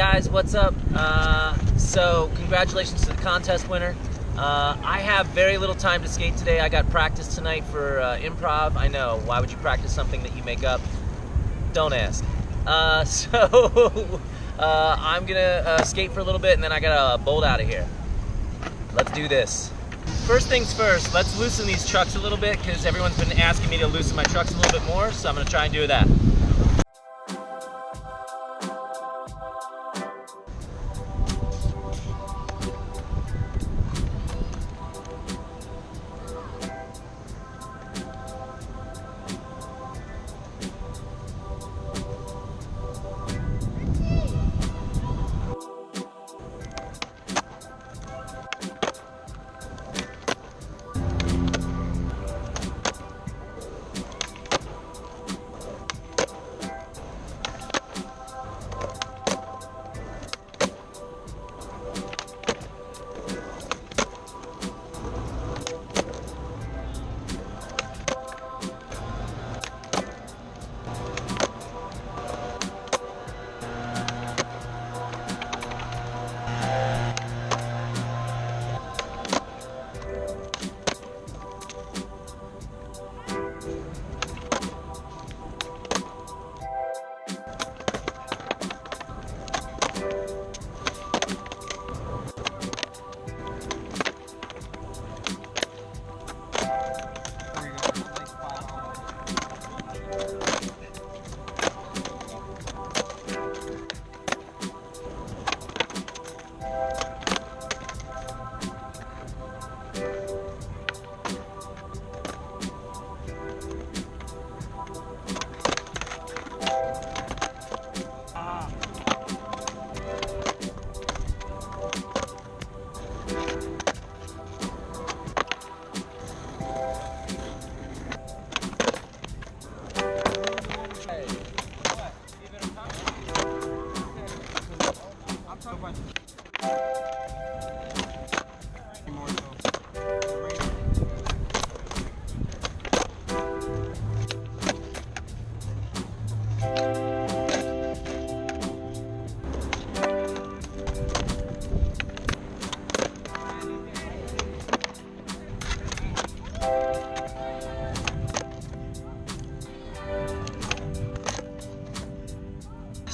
guys, what's up? So congratulations to the contest winner. I have very little time to skate today. I got practice tonight for improv. I know, why would you practice something that you make up? Don't ask. I'm gonna skate for a little bit and then I gotta bolt out of here. Let's do this. First things first, let's loosen these trucks a little bit because everyone's been asking me to loosen my trucks a little bit more, so I'm gonna try and do that.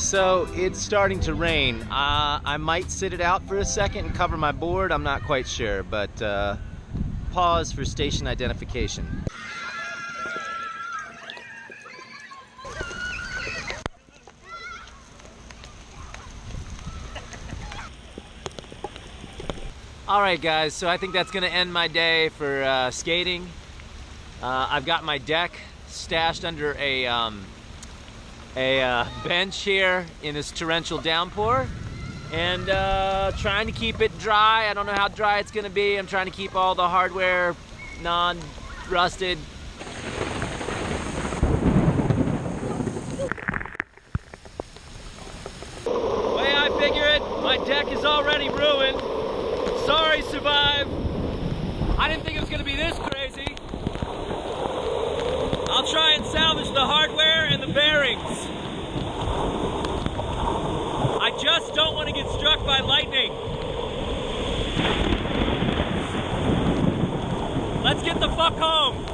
So it's starting to rain. I might sit it out for a second and cover my board. I'm not quite sure, but pause for station identification. All right, guys, so I think that's gonna end my day for skating. I've got my deck stashed under a bench here in this torrential downpour and trying to keep it dry. I don't know how dry it's gonna be. I'm trying to keep all the hardware non-rusted. Way I figure it, my deck is already ruined. Sorry, Survive. I didn't think it was gonna be this crazy. I'll try and salvage the hardware and the bearings. I just don't want to get struck by lightning. Let's get the fuck home.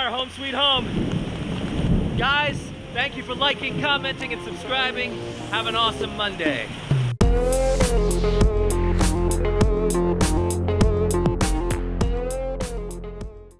Home sweet home. Guys, thank you for liking, commenting, and subscribing. Have an awesome Monday.